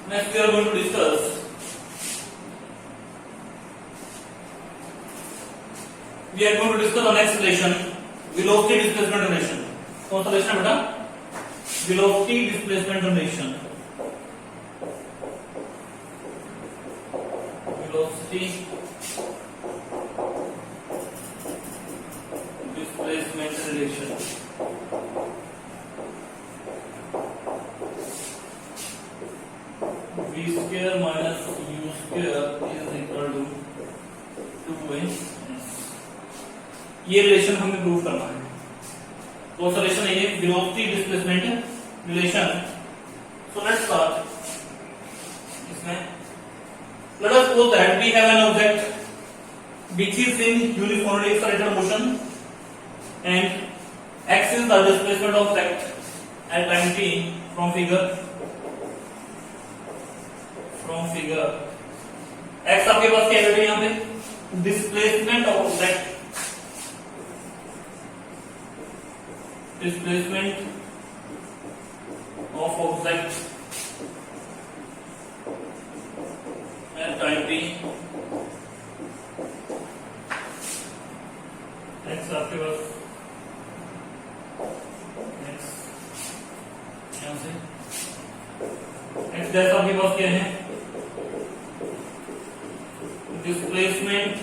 Next we are going to discuss the next relation, velocity displacement relation. कौन सा relation है बेटा? Velocity displacement relation. Velocity displacement relation. V square minus U square is equal to 2s. ये relation हमें prove करना है. कौन सा रिलेशन है ये? Velocity displacement relation. So let's start. इसमें let us suppose that we have an object which is in uniformly accelerated motion and x is the displacement of object at time t from figure. x आपके पास क्या है यहाँ पे? Displacement of object. Displacement of object at time t. x आपके पास x यहाँ से x डैश आपके पास क्या है? Displacement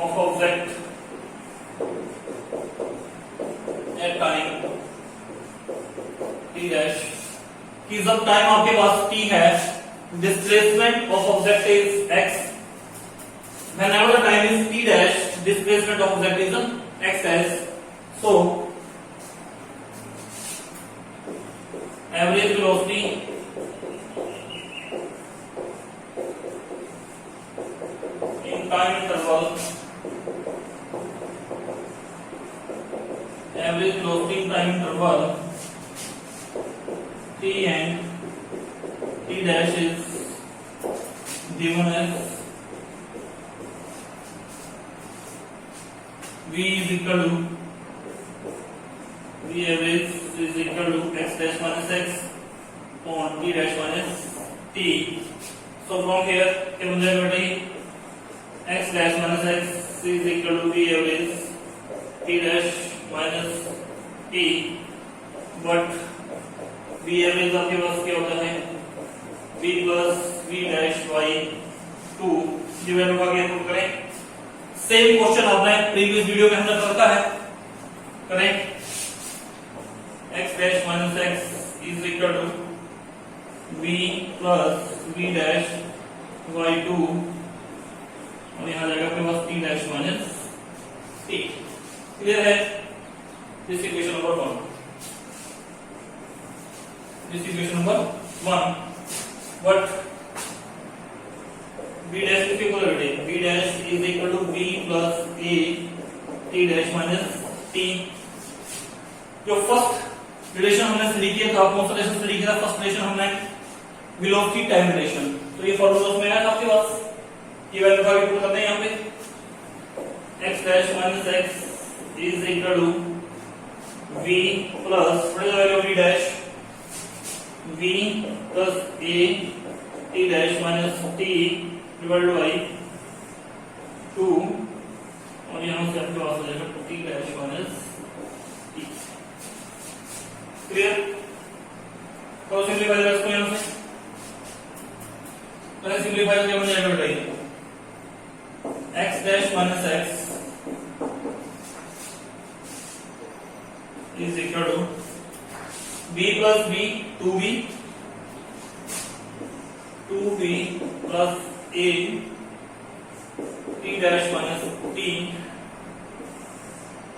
of object at time t dash. कि जब टाइम आपके पास t है, displacement of object is x. Whenever the time is t dash, displacement of object is x dash. So average velocity in time interval, average velocity in time interval t and t dash is given as v is equal to v average is equal to x dash minus x upon t dash minus t. So from here क्या बन जाएगा बेटा? x dash minus x is equal to v average t dash minus t. But v average आपके पास क्या होता है? v plus v dash by 2. ये वैल्यू का क्या प्रूव करें? सेम क्वेश्चन आपने प्रीवियस वीडियो के अंदर कर रखा है. करें x dash minus x is equal to v plus v dash by 2 और यहाँ जाएगा आपके पास t dash minus t. Clear है? This equation number 1. This equation number 1. But v dash किसके इक्वल है? v dash is equal to v plus a t dash minus t. जो first relation हमने स्टडी किया था, कौन सा रिलेशन स्टडी किया था? फर्स्ट रिलेशन हमने वेलोसिटी टाइम रिलेशन. तो ये फॉर्मूला उसमें है आपके पास. ये वैल्यू का पुट करते हैं यहाँ पे. x dash minus x is equal to v plus what is the value of v dash? v plus a t dash minus t divided by 2 और यहाँ से आपके पास आ जाएगा t dash minus t. Clear? तो सिंपलीफाई करें इसको यहाँ से. तो सिंपलीफाई क्या बन जाएगा बेटा? x dash minus x is equal to b plus b 2b plus a t dash minus t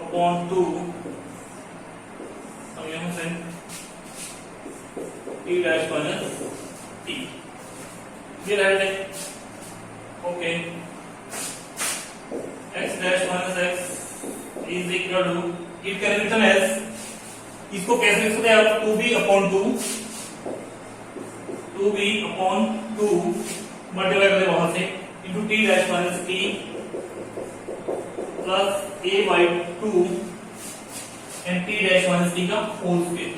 upon 2 अब यहाँ से t dash minus t. ये रहते हैं. Okay. x dash minus x is equal to, it can be written as, इसको कैसे लिख सकते हैं आप? 2b upon 2 मल्टीप्लाई कर दे वहां से into t dash minus t plus a by 2 and t dash minus t का whole square.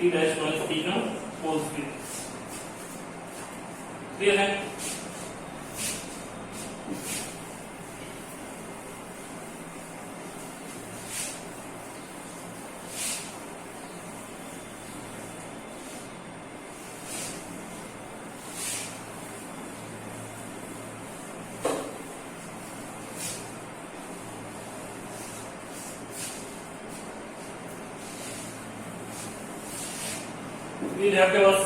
T dash minus t का होल स्क्वायर। क्लियर है? ये आपके पास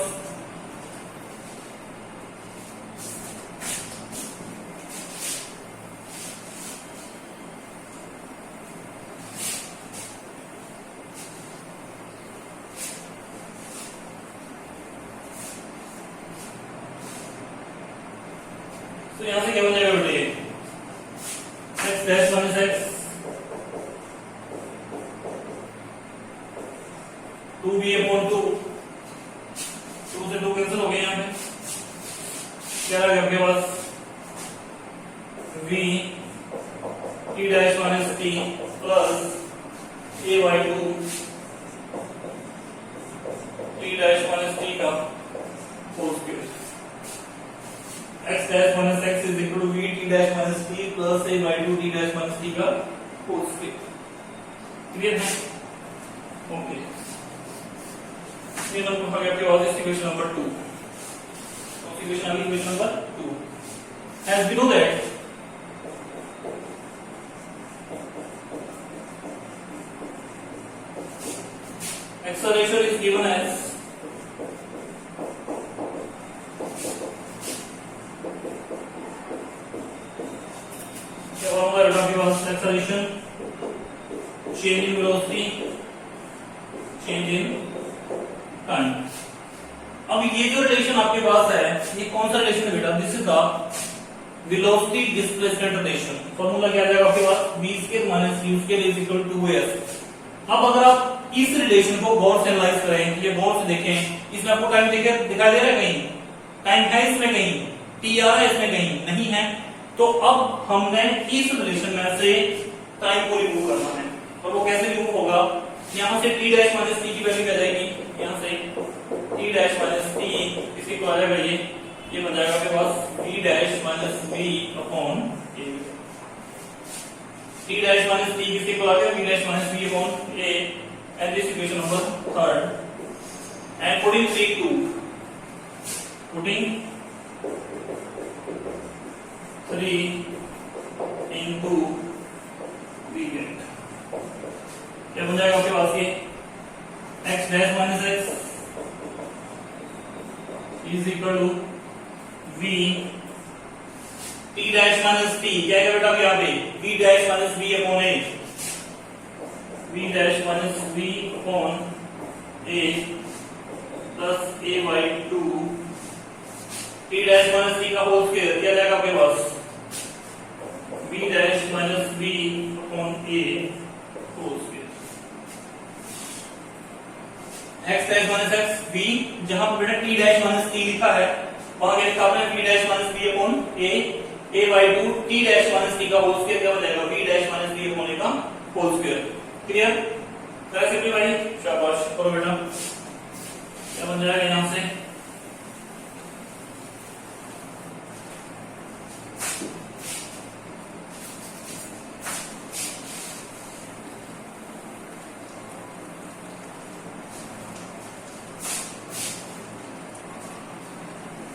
तो यहां से क्या बन जाएगा बेटे x dash minus x 2b upon 2 2 से 2 कैंसिल हो गए यहाँ पे क्या रहा आपके पास v t dash minus t plus a by 2 t dash minus t का whole square. x dash minus x is equal to v t dash minus t plus a by 2 t dash minus t का whole square. Clear है? Okay, ये number आपके पास equation number 2। Equation आगे equation number 2 as we know that acceleration is given as acceleration change in velocity change in time। अब ये जो relation आपके पास है ये कौन सा रिलेशन है बेटा? This is the velocity displacement relation. Formula क्या आ जाएगा आपके पास? v square minus u square is equal to 2s। अब अगर आप इस रिलेशन को गौर से एनालाइज करें, ये गौर से देखें, इसमें आपको टाइम दिखाई दे रहा है? कहीं टाइम है इसमें? कहीं t आ रहा है इसमें? कहीं नहीं है। तो अब हमने इस रिलेशन में से टाइम को रिमूव करना है। और वो कैसे रिमूव होगा? यहां से t डैश माइनस t की वैल्यू क्या जाएगी? यहां से t डैश माइनस t इसी को आ जाएगा ये बन जाएगा आपके पास v dash minus v upon a। t dash minus t किसी को आ गया v dash minus v upon a and this equation number 3 and putting 3 2 putting 3 into v get क्या बन जाएगा आपके पास? ये x dash minus x is equal to v t dash minus t क्या है बेटा? यहाँ पे v dash minus v upon a v dash minus v upon a plus a by 2 t dash minus t का whole square क्या जाएगा आपके पास? v dash minus v upon a whole square. x dash minus x v जहां पर बेटा t dash minus t लिखा है वहां क्या लिखा आपने? v dash minus v upon a by 2 t dash minus t का होल स्क्वायर क्या हो जाएगा? v dash minus v upon a का होल स्क्वायर। क्लियर? करें सिंपलीफाई? शाबाश, करो बेटा। क्या बन जाएगा यहां से?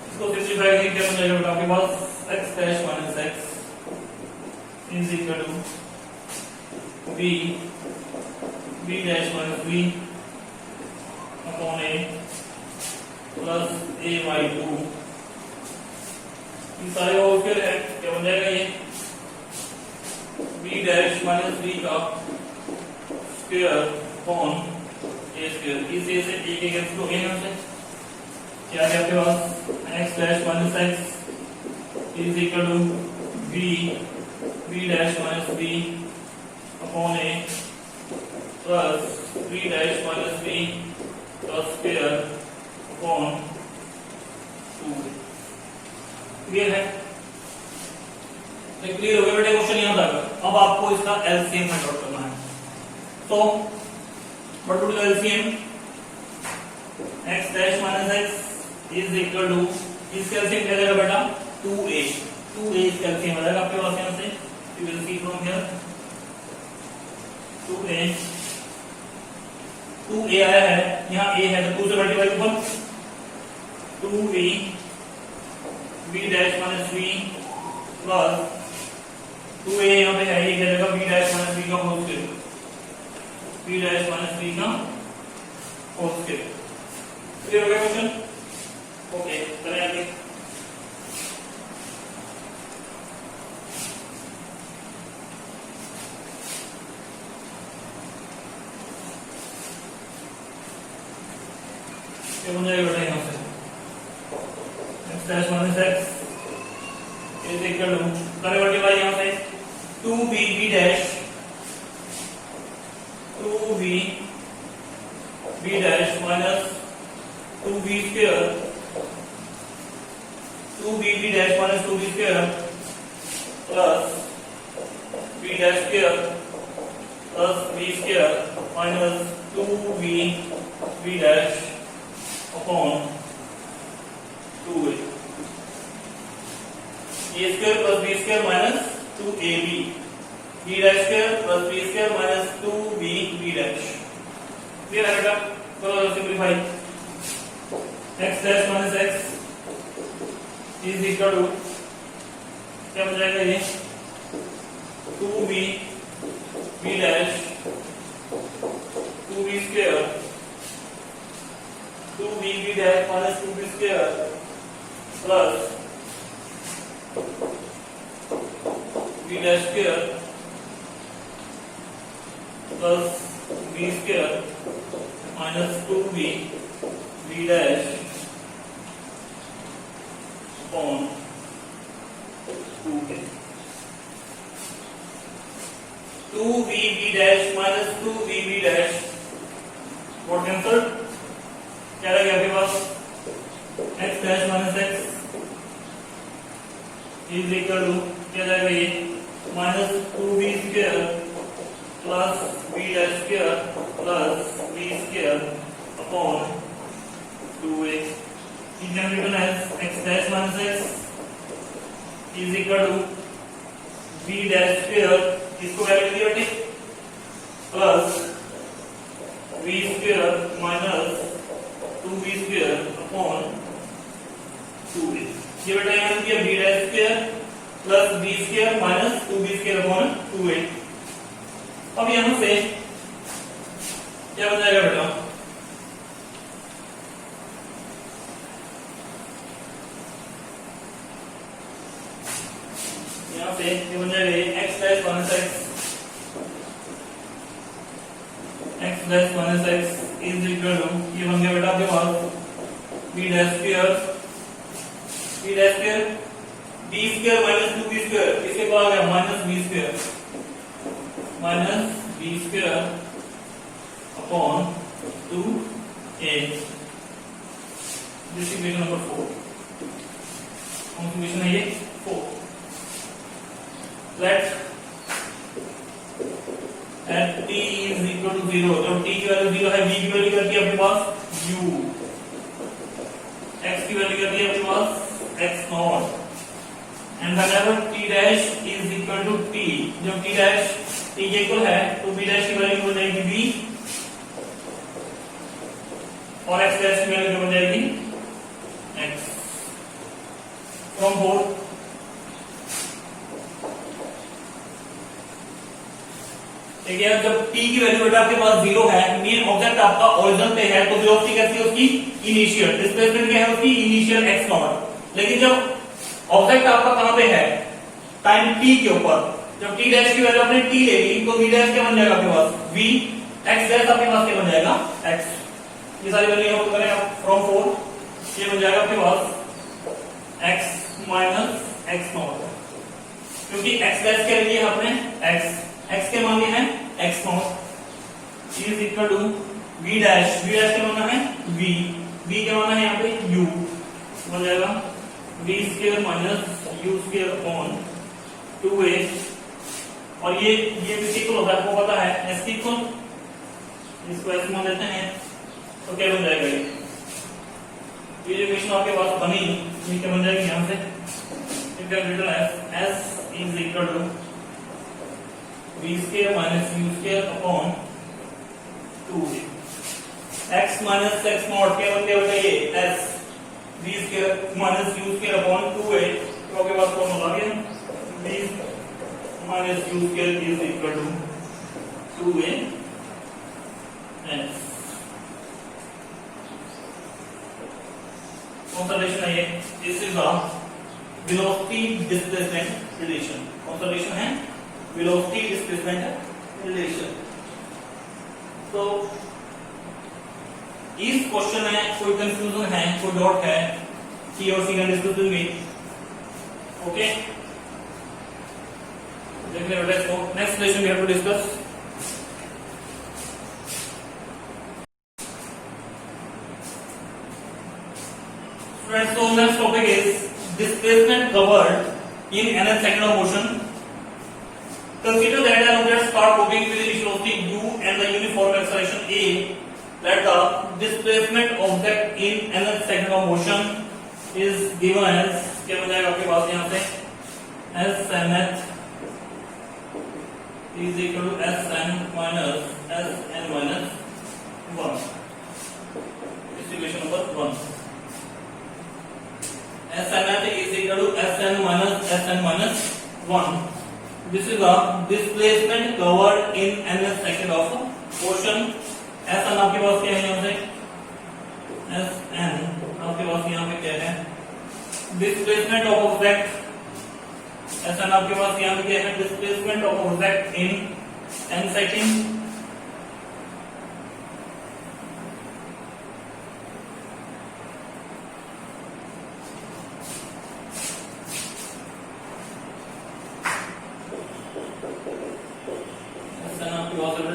इसको सिंपलीफाई करके क्या बन जाएगा बेटा आपके पास? x dash minus x is equal to v dash minus v upon a plus a by 2 ये सारे होल स्क्वायर है। क्या बन जाएगा ये? v डैश माइनस v का स्क्वायर अपॉन a स्क्वायर। इस a से a के कैंसिल हो गए यहाँ से। क्या है आपके पास? x dash minus x is equal to v dash minus v upon a plus v dash minus v का स्क्वायर अपॉन 2। क्लियर है? क्लियर हो गया बेटे क्वेश्चन यहां तक। अब आपको इसका एलसीएम फाइंड आउट करना है। तो what would be LCM? x dash minus x is equal to, इसका एलसीएम क्या जाएगा बेटा 2a, 2a इसका एलसीएम आ जाएगा आपके पास यहां से, you will see from here 2a आया है, यहाँ a है तो 2 से मल्टीप्लाई ऊपर 2v v dash minus v plus 2a यहाँ पे है, ये क्या जाएगा v डैश माइनस v का whole square, v dash minus v का होल स्क्वायर। क्लियर हो गया क्वेश्चन? ओके, चलिए आगे। क्या बन जाएगा बेटा यहाँ से x dash minus x is equal to, करें मल्टीप्लाई यहाँ से 2b b dash 2b b dash minus 2b square 2b b dash minus 2b square plus b dash square plus b square minus 2b b dash upon 2a, a square plus b square minus 2ab, b dash square plus b square minus 2b b dash. Clear है बेटा? तो simplify, x dash minus x is equal to, क्या बन जाएगा ये 2b b dash 2b square 2b b dash minus 2b square plus b dash square plus b square minus 2b b dash upon 2a, 2b b dash minus 2b b dash what cancel, क्या रहेगा आपके पास x dash minus x is equal to, क्या जाएगा ये minus 2b square plus b dash square plus b square upon 2a, ये can be written as x dash minus x is equal to b dash square, इसको value दी बेटे plus b square minus 2b square upon 2a, ये बेटा यहाँ दिया b dash square plus b square minus 2b square upon 2a। अब यहाँ से क्या बन जाएगा बेटा, यहाँ से ये बन जाएगा x dash minus x is equal to, ये बन गया बेटा आपके पास b dash square b square minus 2b square, इसके बाद आ गया minus b square upon 2a, this equation number 4, कौन सी इक्वेशन है ये 4। Let at t is equal to 0, जब t की वैल्यू 0 है, b की वैल्यू क्या थी आपके पास u, x की वैल्यू क्या थी आपके पास x not, and whenever t dash is equal to t, जब t डैश t के इक्वल है तो b डैश की वैल्यू हो जाएगी b और x डैश की वैल्यू हो जाएगी x। फ्रॉम 4 देखिए, जब t की वैल्यू बेटा आपके पास 0 है, मीन ऑब्जेक्ट आपका ओरिजिन पे है, तो वेलोसिटी कैसी है उसकी इनिशियल, डिस्प्लेसमेंट क्या है उसकी इनिशियल x नॉट। लेकिन जब ऑब्जेक्ट आपका कहां पे है टाइम t के ऊपर, जब t डैश की वैल्यू आपने t ले ली तो v डैश क्या बन जाएगा आपके पास v, x डैश आपके पास क्या बन जाएगा x। ये सारी वैल्यू नोट करें आप फ्रॉम 4, ये बन जाएगा आपके पास x माइनस x नॉट, क्योंकि x डैश के लिए आपने x के मान हैं x not is equal to v dash के माना है v के माना है यहाँ पे u, बन जाएगा v square minus u square upon 2a, और ये इक्वल होता है, आपको पता है s इक्वल, इसको ऐसे मान लेते हैं, तो क्या बन जाएगा ये ये जो इक्वेशन आपके पास बनी ये क्या बन जाएगी यहाँ से, you can written as s is equal to v square minus u square upon 2a, x minus x naught क्या बन गया ये s v square minus u square upon 2a, तो आपके पास कौन होगा ये v minus u square is equal to 2a s। कौन सा रिलेशन है ये, this is the velocity displacement relation. कौन सा रिलेशन है, वेलोसिटी डिस्प्लेसमेंट रिलेशन। तो इस क्वेश्चन में कोई कंफ्यूजन है, कोई डाउट है, सी और सी का डिस्कस करेंगे। ओके, देखिए बेटा इसको next relation we have to discuss. Friends, so next topic is displacement covered in nth second of motion. Consider that an object starts moving with initial velocity u and the uniform acceleration a. Let the displacement object in nth second of motion is given as क्या बन जाएगा आपके पास यहाँ से s nth is equal to s n minus s n minus 1. This equation number 1. Sn is equal to Sn minus 1. This is the displacement covered in nth second of motion. Sn आपके पास क्या है यहाँ से, Sn आपके पास यहाँ पे क्या है, displacement of object. Sn आपके पास यहाँ पे क्या है, displacement of object in n second.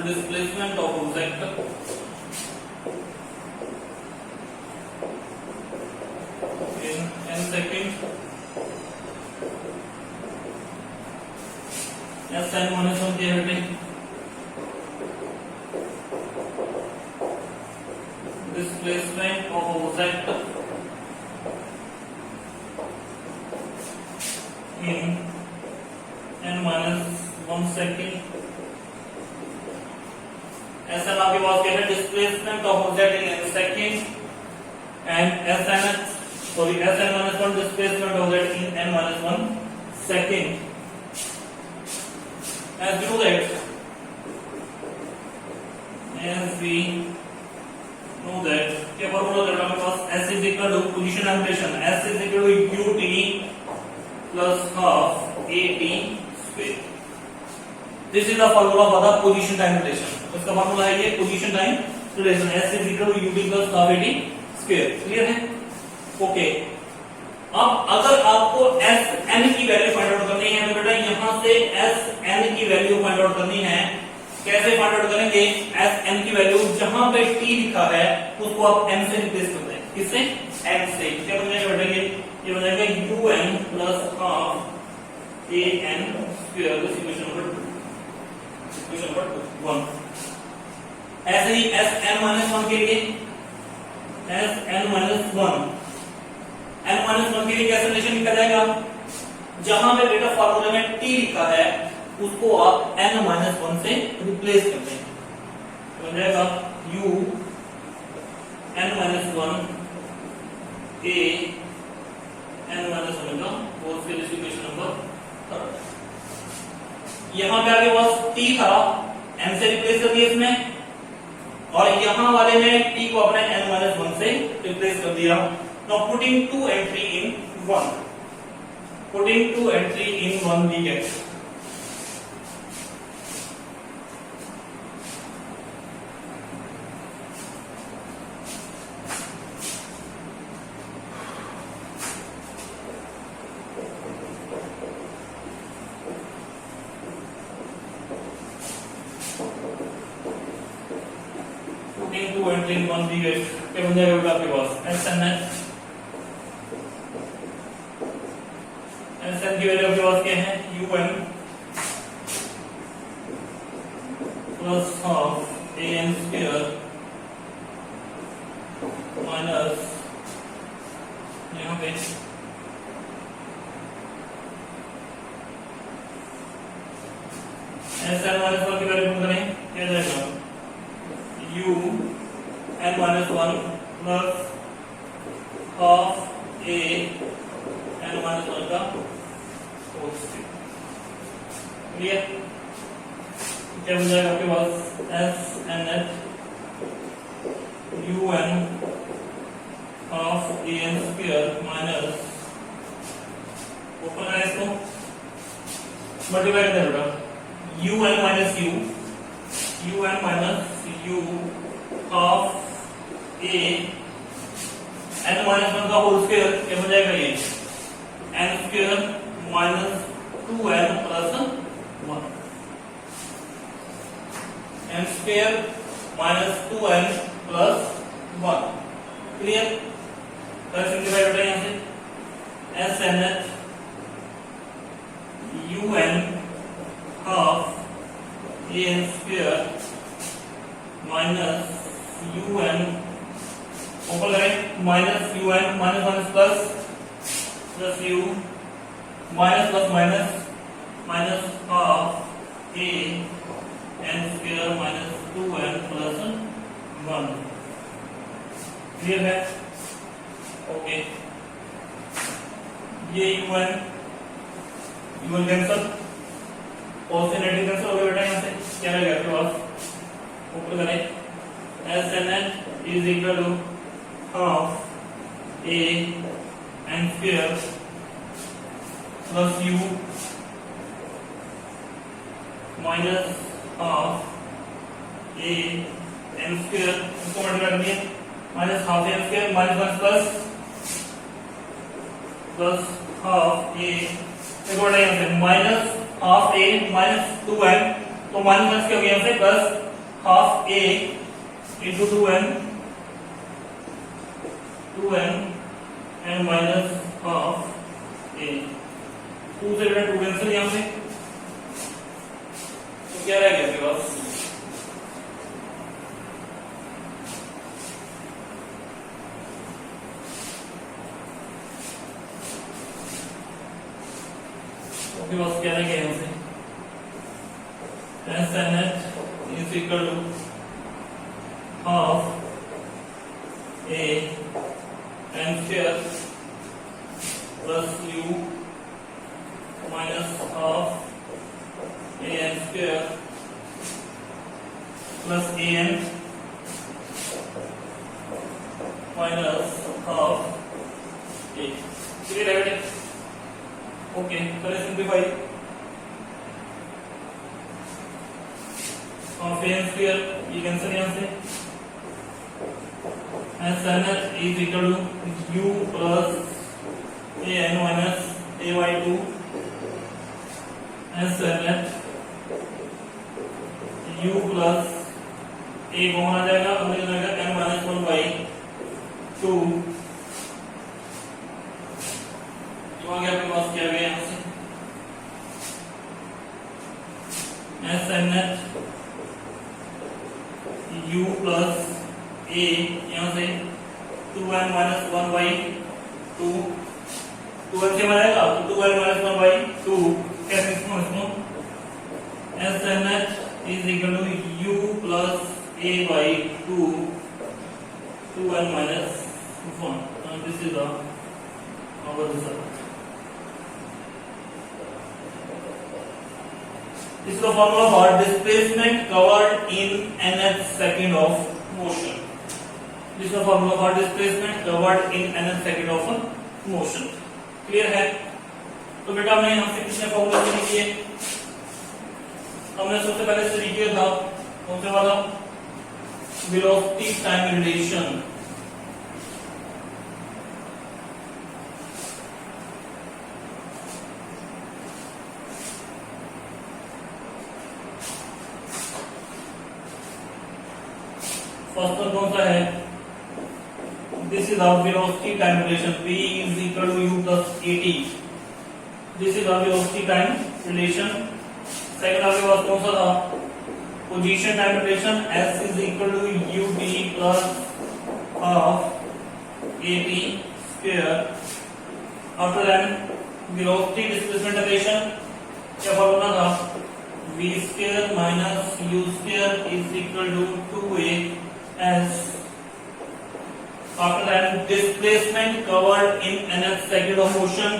Displacement of object in n second, Sn minus 1 क्या है, displacement of object in n minus 1 second. Sn आपके पास क्या है, displacement of object in n second, and Sn minus 1 displacement of object in n minus 1 second. As we know that, क्या formula है हमारे पास, s is equal to position and rotation, s is equal to ut plus half at square. This is the formula for the position time relation. इसका formula है ये position time relation, s is equal to ut plus half at square. Clear है? Okay, अब अगर आपको s n की value find out करनी है तो बेटा यहां से s n की वैल्यू फाइंड आउट करनी है। कैसे फाइंड आउट करेंगे, s n की वैल्यू जहां पे t लिखा है उसको आप n से रिप्लेस कर दें। किससे, n से। क्या बन जाएगा बेटा, ये बन जाएगा un plus half a n square। This equation number 1। ऐसे ही Sn minus 1 के लिए, Sn minus 1 के लिए कैसे रिलेशन लिखा जाएगा, जहां पे बेटा फॉर्मूला में t लिखा है उसको आप n minus 1 से रिप्लेस कर दें, बन जाएगा u n minus 1 a n minus 1 का होल स्क्वायर। Equation number 3। यहां पे आपके पास t था, n से रिप्लेस कर दिया इसमें, और यहां वाले में t को आपने n minus 1 से रिप्लेस कर दिया। Now putting two entry in one, we get क्या बन जाएगा आपके पास, Sn की वैल्यू आपके पास क्या है, un plus half an square minus यहाँ पे एस एन माइनस वन की वैल्यू पुट करें, क्या जाएगा u n minus one plus half a n minus one का होल स्क्वायर। क्लियर? क्या बन जाएगा आपके पास s n h u n half a n square minus open है इसको मल्टीप्लाई कर देगा u n minus u n minus u half a n minus one का होल स्क्वायर क्या हो जाएगा ये n square minus two n plus one n square minus two n plus one. Clear? Simplify हो जाए यहाँ से s n h u n half a n square minus u n ऊपर करें minus u n minus minus plus u minus plus minus minus half a n square minus two n plus one. Clear है? Okay ये u n cancel और से negative cancel हो गया बेटा, यहाँ से क्या रहेगा आपके पास ऊपर करें s n h is equal to half a n square plus u minus half a n square इसको मल्टीप्लाई कर दिए minus half n square minus one plus half a यहाँ से minus half a minus two n तो minus one क्या हो गया यहाँ से plus half a into two n and minus half a two से टू कैंसिल यहाँ से तो क्या रह गया आपके पास आपके पास क्या रहेगा यहाँ से s n h is equal to half a n square plus u minus half a n square plus a n minus half a. Clear है बेटे? ओके चलिए simplify half a n square ये कैंसिल यहाँ से s n h is equal to u plus a n minus a by two s n h u plus a common आ जाएगा और मिल जाएगा n minus one by two जो आ गया आपके पास क्या गया यहाँ से s n h u plus a यहाँ से two n minus one by two two n से बनेगा तो two n minus one by two कैसे इसको s n h is equal to u plus a by two n minus one. This is our result. This is the formula for displacement covered in nth second of motion. This is the formula for displacement covered in nth second of motion. Clear है? तो बेटा हमने यहाँ से कितने formula study किए? हमने सबसे पहले स्टडी किया था कौन से वाला? Velocity time relation. First one कौन सा है? This is our velocity time relation p is equal to u plus at. This is our velocity time relation. Second आपके पास कौन सा था? Position time relation s is equal to ut plus half at square after that velocity displacement equation क्या formula था v square minus u square is equal to 2a s. After that displacement covered in nth second of motion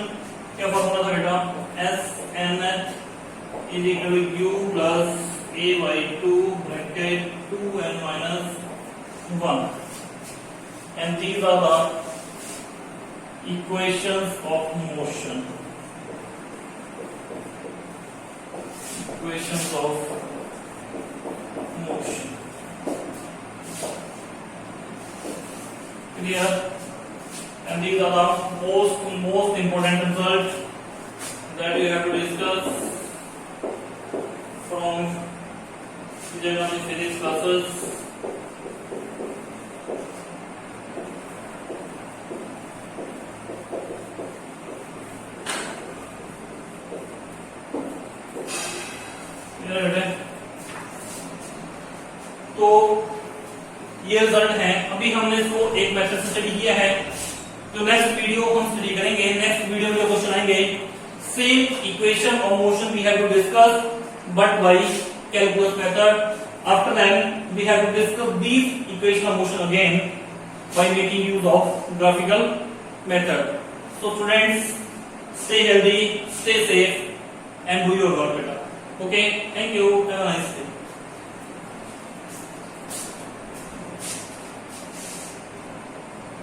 क्या formula था बेटा s n is equal to u plus a by 2 bracket 2n minus 1, and these are the equations of motion. Equations of motion. Clear? And these are the most important results that we have to discuss from geometry physics classes. तो ये result है। अभी हमने इसको एक method से study किया है, तो नेक्स्ट वीडियो हम स्टडी करेंगे। नेक्स्ट वीडियो में क्वेश्चन आएंगे same equation of motion we have to discuss but by calculus method. After that we have to discuss these equation of motion again by making use of graphical method. So students, stay healthy, stay safe and do your work better. Okay, thank you, have a nice day.